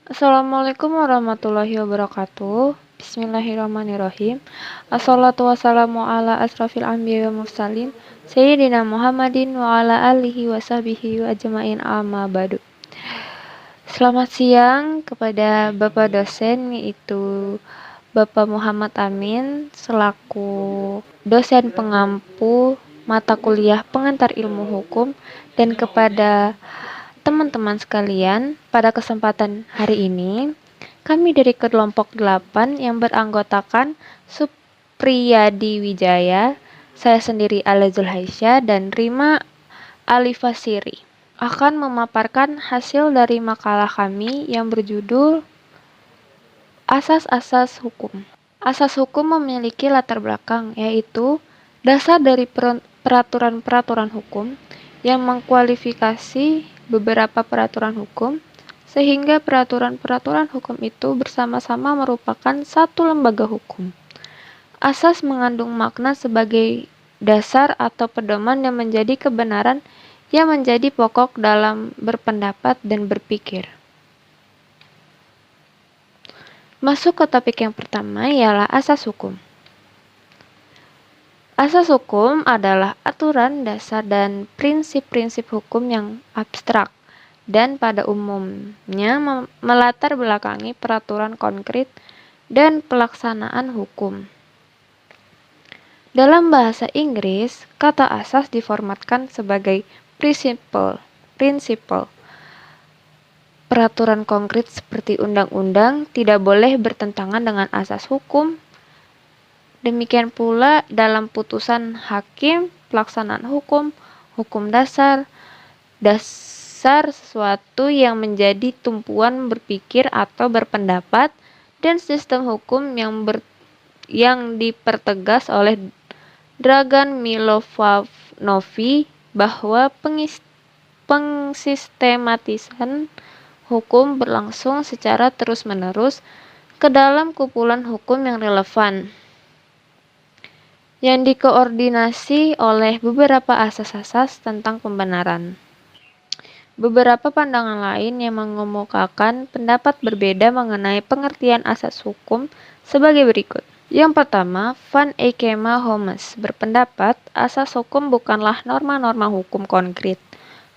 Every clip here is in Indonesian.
Assalamualaikum warahmatullahi wabarakatuh. Bismillahirrahmanirrahim. Assalatu wassalamu ala asrafil anbiya wa mursalin Sayyidina Muhammadin wa ala alihi wa sahbihi wa ajmain amma ba'du. Selamat siang kepada Bapak dosen, yaitu Bapak Muhammad Amin selaku dosen pengampu mata kuliah pengantar ilmu hukum, dan kepada teman-teman sekalian. Pada kesempatan hari ini, kami dari kelompok 8 yang beranggotakan Supriyadi Wijaya, saya sendiri Ala Zulhaisya, dan Rima Alifasiri akan memaparkan hasil dari makalah kami yang berjudul Asas-asas Hukum. Asas hukum memiliki latar belakang, yaitu dasar dari peraturan-peraturan hukum yang mengkualifikasi beberapa peraturan hukum, sehingga peraturan-peraturan hukum itu bersama-sama merupakan satu lembaga hukum. Asas mengandung makna sebagai dasar atau pedoman yang menjadi kebenaran yang menjadi pokok dalam berpendapat dan berpikir. Masuk ke topik yang pertama, ialah asas hukum. Asas hukum adalah aturan, dasar, dan prinsip-prinsip hukum yang abstrak dan pada umumnya melatar belakangi peraturan konkret dan pelaksanaan hukum. Dalam bahasa Inggris, kata asas diformatkan sebagai principle. Peraturan konkret seperti undang-undang tidak boleh bertentangan dengan asas hukum. Demikian pula dalam putusan hakim, pelaksanaan hukum, hukum dasar sesuatu yang menjadi tumpuan berpikir atau berpendapat, dan sistem hukum yang dipertegas oleh Dragan Milovanovich bahwa pengsistematisan hukum berlangsung secara terus-menerus ke dalam kumpulan hukum yang relevan, yang dikoordinasi oleh beberapa asas-asas tentang pembenaran. Beberapa pandangan lain yang mengemukakan pendapat berbeda mengenai pengertian asas hukum sebagai berikut. Yang pertama, Van Ekema Homes berpendapat asas hukum bukanlah norma-norma hukum konkret,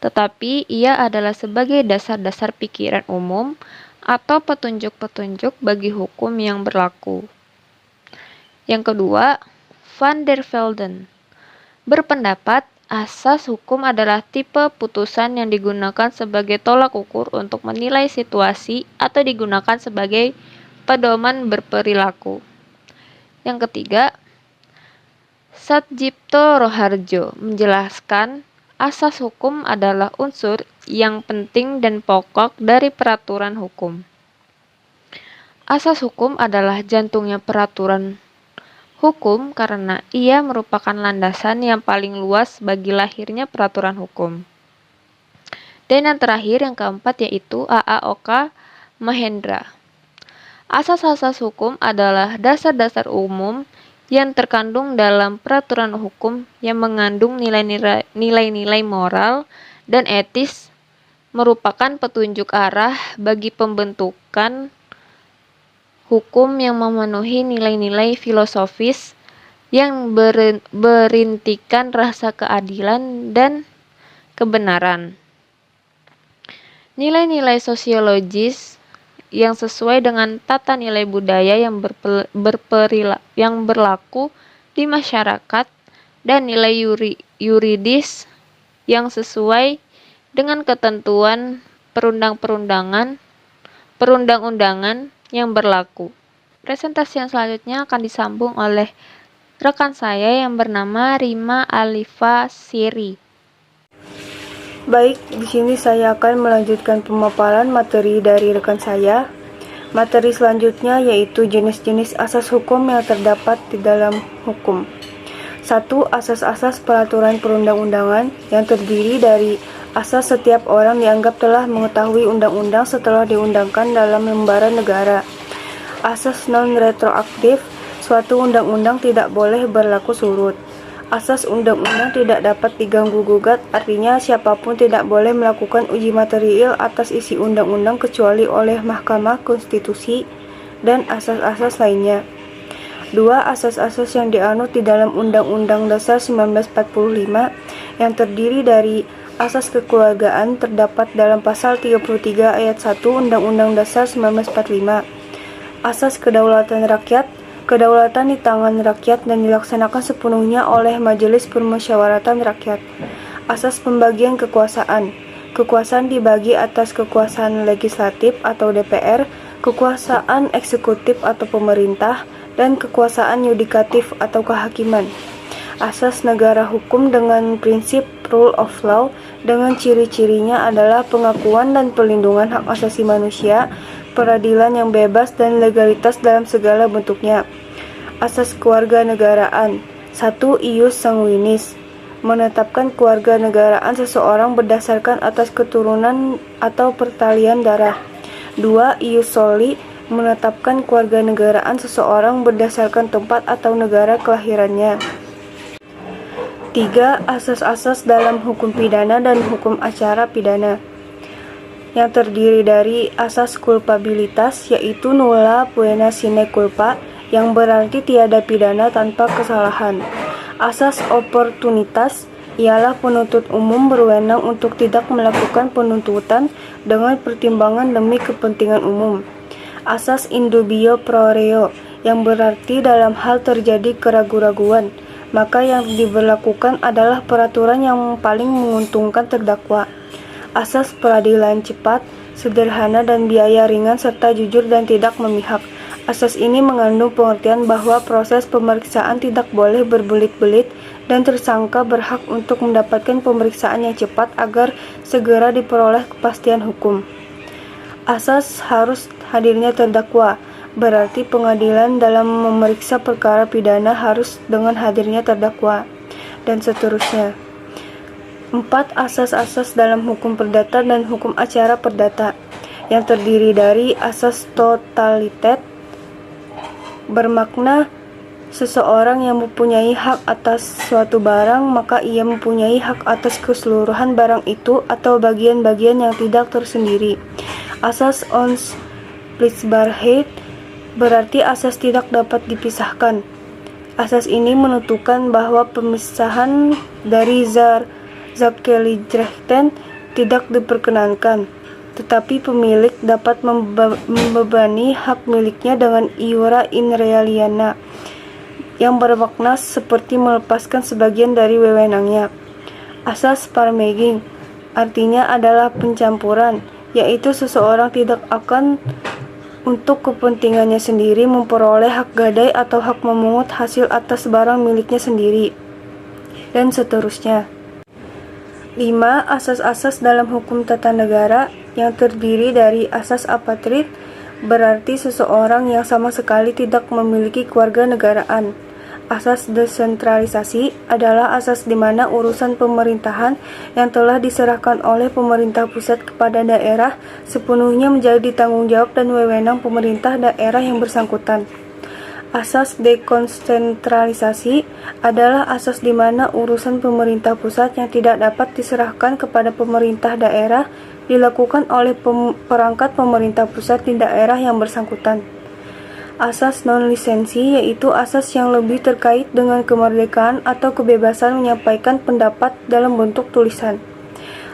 tetapi ia adalah sebagai dasar-dasar pikiran umum atau petunjuk-petunjuk bagi hukum yang berlaku. Yang kedua, Van der Velden berpendapat asas hukum adalah tipe putusan yang digunakan sebagai tolak ukur untuk menilai situasi atau digunakan sebagai pedoman berperilaku. Yang ketiga, Satjipto Roharjo menjelaskan asas hukum adalah unsur yang penting dan pokok dari peraturan hukum. Asas hukum adalah jantungnya peraturan hukum karena ia merupakan landasan yang paling luas bagi lahirnya peraturan hukum. Dan yang terakhir, yang keempat, yaitu A.A. Mahendra. Asas-asas hukum adalah dasar-dasar umum yang terkandung dalam peraturan hukum yang mengandung nilai-nilai moral dan etis, merupakan petunjuk arah bagi pembentukan hukum yang memenuhi nilai-nilai filosofis yang berintikan rasa keadilan dan kebenaran. Nilai-nilai sosiologis yang sesuai dengan tata nilai budaya yang berlaku di masyarakat, dan nilai yuridis yang sesuai dengan ketentuan perundang-undangan yang berlaku. Presentasi yang selanjutnya akan disambung oleh rekan saya yang bernama Rima Alifasiri. Baik, di sini saya akan melanjutkan pemaparan materi dari rekan saya. Materi selanjutnya yaitu jenis-jenis asas hukum yang terdapat di dalam hukum. 1. Asas-asas peraturan perundang-undangan yang terdiri dari asas setiap orang dianggap telah mengetahui undang-undang setelah diundangkan dalam lembaran negara. Asas non-retroaktif, suatu undang-undang tidak boleh berlaku surut. Asas undang-undang tidak dapat diganggu-gugat, artinya siapapun tidak boleh melakukan uji material atas isi undang-undang kecuali oleh Mahkamah Konstitusi dan asas-asas lainnya. 2. Asas-asas yang dianut di dalam Undang-Undang Dasar 1945 yang terdiri dari asas kekeluargaan terdapat dalam pasal 33 ayat 1 Undang-Undang Dasar 1945. Asas kedaulatan rakyat, kedaulatan di tangan rakyat dan dilaksanakan sepenuhnya oleh Majelis Permusyawaratan Rakyat. Asas pembagian kekuasaan, kekuasaan dibagi atas kekuasaan legislatif atau DPR, kekuasaan eksekutif atau pemerintah, dan kekuasaan yudikatif atau kehakiman. Asas negara hukum dengan prinsip rule of law dengan ciri-cirinya adalah pengakuan dan perlindungan hak asasi manusia, peradilan yang bebas dan legalitas dalam segala bentuknya. Asas kewarganegaraan. 1. Ius sanguinis, menetapkan kewarganegaraan seseorang berdasarkan atas keturunan atau pertalian darah. 2. Ius soli, menetapkan kewarganegaraan seseorang berdasarkan tempat atau negara kelahirannya. 3. Asas-asas dalam hukum pidana dan hukum acara pidana, yang terdiri dari asas kulpabilitas, yaitu nulla poena sine culpa, yang berarti tiada pidana tanpa kesalahan. Asas oportunitas, ialah penuntut umum berwenang untuk tidak melakukan penuntutan dengan pertimbangan demi kepentingan umum. Asas indubio pro reo, yang berarti dalam hal terjadi keraguan-raguan, maka yang diberlakukan adalah peraturan yang paling menguntungkan terdakwa. Asas peradilan cepat, sederhana dan biaya ringan serta jujur dan tidak memihak. Asas ini mengandung pengertian bahwa proses pemeriksaan tidak boleh berbelit-belit dan tersangka berhak untuk mendapatkan pemeriksaan yang cepat agar segera diperoleh kepastian hukum. Asas harus hadirnya terdakwa, berarti pengadilan dalam memeriksa perkara pidana harus dengan hadirnya terdakwa, dan seterusnya. 4. Asas-asas dalam hukum perdata dan hukum acara perdata, yang terdiri dari asas totalitet, bermakna seseorang yang mempunyai hak atas suatu barang, maka ia mempunyai hak atas keseluruhan barang itu atau bagian-bagian yang tidak tersendiri. Asas onsplitsbarheid, berarti asas tidak dapat dipisahkan. Asas ini menentukan bahwa pemisahan dari Zakelichrechten tidak diperkenankan, tetapi pemilik dapat membebani hak miliknya dengan iura in realiana, yang bermakna seperti melepaskan sebagian dari wewenangnya. Asas parmegging, artinya adalah pencampuran, yaitu seseorang tidak akan untuk kepentingannya sendiri memperoleh hak gadai atau hak memungut hasil atas barang miliknya sendiri, dan seterusnya. 5. Asas-asas dalam hukum tata negara, yang terdiri dari asas apatrid, berarti seseorang yang sama sekali tidak memiliki kewarganegaraan. Asas desentralisasi adalah asas di mana urusan pemerintahan yang telah diserahkan oleh pemerintah pusat kepada daerah sepenuhnya menjadi tanggung jawab dan wewenang pemerintah daerah yang bersangkutan. Asas dekonsentralisasi adalah asas di mana urusan pemerintah pusat yang tidak dapat diserahkan kepada pemerintah daerah dilakukan oleh perangkat pemerintah pusat di daerah yang bersangkutan. Asas non-lisensi, yaitu asas yang lebih terkait dengan kemerdekaan atau kebebasan menyampaikan pendapat dalam bentuk tulisan.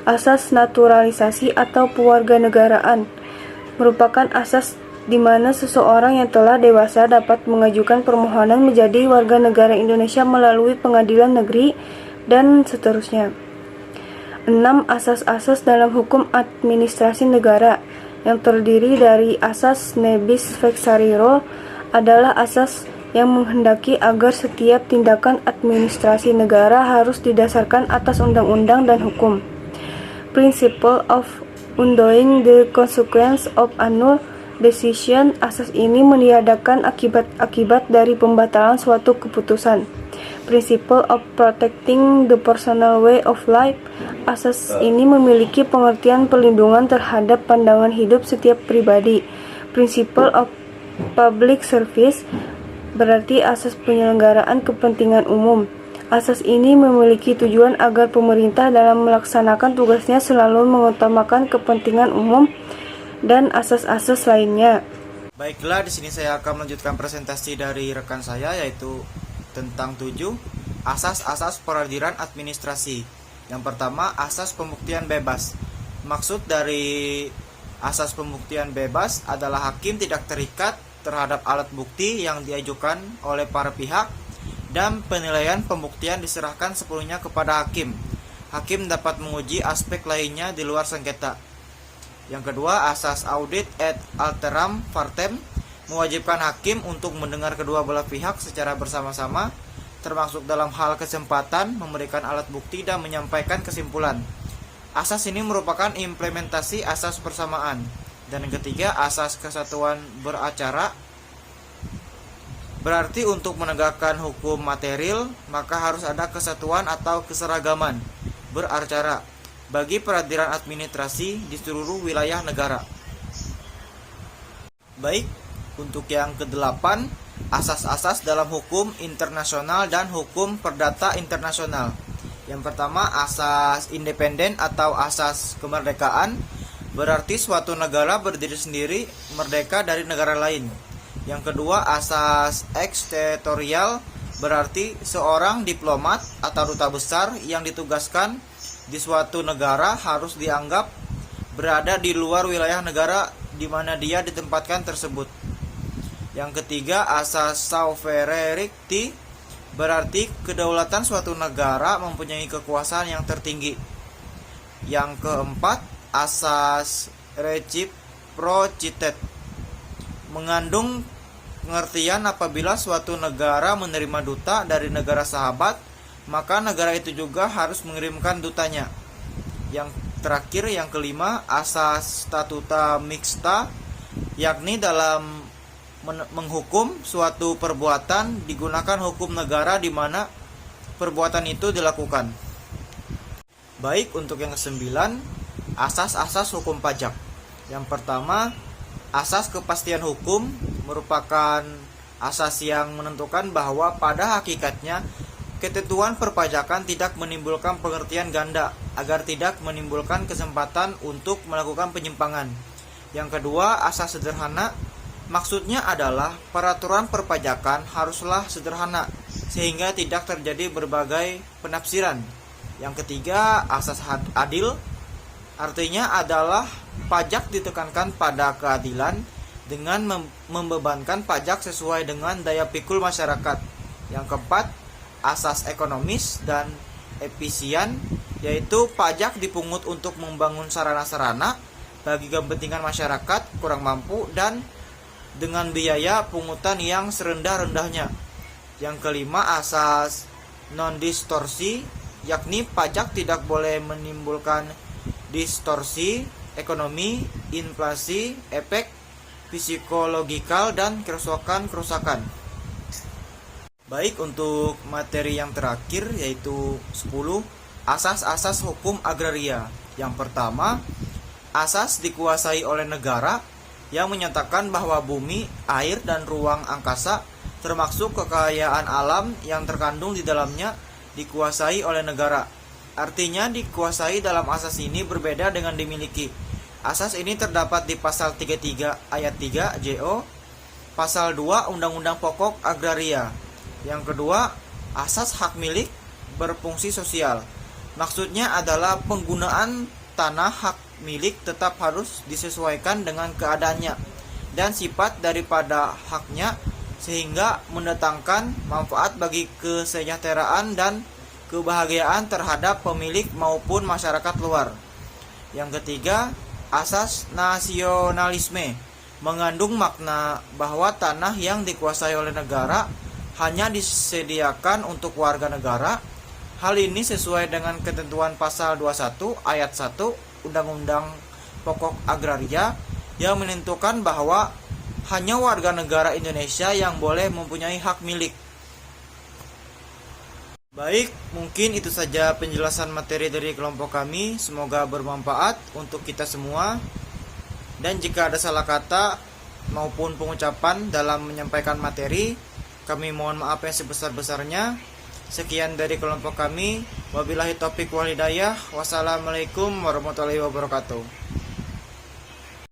Asas naturalisasi atau pewarganegaraan merupakan asas di mana seseorang yang telah dewasa dapat mengajukan permohonan menjadi warga negara Indonesia melalui pengadilan negeri, dan seterusnya. 6. Asas-asas dalam hukum administrasi negara, yang terdiri dari asas nebis vexariro, adalah asas yang menghendaki agar setiap tindakan administrasi negara harus didasarkan atas undang-undang dan hukum. Principle of undoing the consequence of annul decision, asas ini meniadakan akibat-akibat dari pembatalan suatu keputusan. Principle of protecting the personal way of life, asas ini memiliki pengertian perlindungan terhadap pandangan hidup setiap pribadi. Principle of public service berarti asas penyelenggaraan kepentingan umum. Asas ini memiliki tujuan agar pemerintah dalam melaksanakan tugasnya selalu mengutamakan kepentingan umum dan asas-asas lainnya. Baiklah, di sini saya akan melanjutkan presentasi dari rekan saya, yaitu tentang 7 asas-asas peradilan administrasi. Yang pertama, asas pembuktian bebas. Maksud dari asas pembuktian bebas adalah hakim tidak terikat terhadap alat bukti yang diajukan oleh para pihak dan penilaian pembuktian diserahkan sepenuhnya kepada hakim. Hakim dapat menguji aspek lainnya di luar sengketa. Yang kedua, asas audit et alteram partem mewajibkan hakim untuk mendengar kedua belah pihak secara bersama-sama, termasuk dalam hal kesempatan, memberikan alat bukti dan menyampaikan kesimpulan. Asas ini merupakan implementasi asas persamaan. Dan yang ketiga, asas kesatuan beracara. Berarti untuk menegakkan hukum material, maka harus ada kesatuan atau keseragaman beracara bagi peradilan administrasi di seluruh wilayah negara. Baik, untuk yang ke-8, asas-asas dalam hukum internasional dan hukum perdata internasional. Yang pertama, asas independen atau asas kemerdekaan, berarti suatu negara berdiri sendiri, merdeka dari negara lain. Yang kedua, asas eksterritorial, berarti seorang diplomat atau duta besar yang ditugaskan di suatu negara harus dianggap berada di luar wilayah negara di mana dia ditempatkan tersebut. Yang ketiga, asas sovereignty, berarti kedaulatan suatu negara mempunyai kekuasaan yang tertinggi. Yang keempat, asas reciprocity, mengandung pengertian apabila suatu negara menerima duta dari negara sahabat, maka negara itu juga harus mengirimkan dutanya. Yang terakhir, yang kelima, asas statuta mixta, yakni dalam menghukum suatu perbuatan digunakan hukum negara di mana perbuatan itu dilakukan. Baik, untuk yang ke-9, asas-asas hukum pajak. Yang pertama, asas kepastian hukum merupakan asas yang menentukan bahwa pada hakikatnya ketentuan perpajakan tidak menimbulkan pengertian ganda agar tidak menimbulkan kesempatan untuk melakukan penyimpangan. Yang kedua, asas sederhana, maksudnya adalah peraturan perpajakan haruslah sederhana sehingga tidak terjadi berbagai penafsiran. Yang ketiga, asas adil, artinya adalah pajak ditekankan pada keadilan dengan membebankan pajak sesuai dengan daya pikul masyarakat. Yang keempat, asas ekonomis dan efisien, yaitu pajak dipungut untuk membangun sarana-sarana bagi kepentingan masyarakat kurang mampu dan dengan biaya pungutan yang serendah-rendahnya. Yang kelima, asas non-distorsi, yakni pajak tidak boleh menimbulkan distorsi ekonomi, inflasi, efek psikologikal, dan kerusakan. Baik, untuk materi yang terakhir yaitu 10 asas-asas hukum agraria. Yang pertama, asas dikuasai oleh negara yang menyatakan bahwa bumi, air, dan ruang angkasa termasuk kekayaan alam yang terkandung di dalamnya dikuasai oleh negara. Artinya dikuasai dalam asas ini berbeda dengan dimiliki. Asas ini terdapat di pasal 33 ayat 3 JO, pasal 2 Undang-Undang Pokok Agraria. Yang kedua, asas hak milik berfungsi sosial. Maksudnya adalah penggunaan tanah hak milik tetap harus disesuaikan dengan keadaannya dan sifat daripada haknya sehingga mendatangkan manfaat bagi kesejahteraan dan kebahagiaan terhadap pemilik maupun masyarakat luar. Yang ketiga, asas nasionalisme mengandung makna bahwa tanah yang dikuasai oleh negara hanya disediakan untuk warga negara. Hal ini sesuai dengan ketentuan pasal 21 ayat 1 Undang-Undang Pokok Agraria yang menentukan bahwa hanya warga negara Indonesia yang boleh mempunyai hak milik. Baik, mungkin itu saja penjelasan materi dari kelompok kami. Semoga bermanfaat untuk kita semua. Dan jika ada salah kata maupun pengucapan dalam menyampaikan materi, kami mohon maaf yang sebesar-besarnya. Sekian dari kelompok kami. Wabillahi taufik wal hidayah. Wassalamualaikum warahmatullahi wabarakatuh.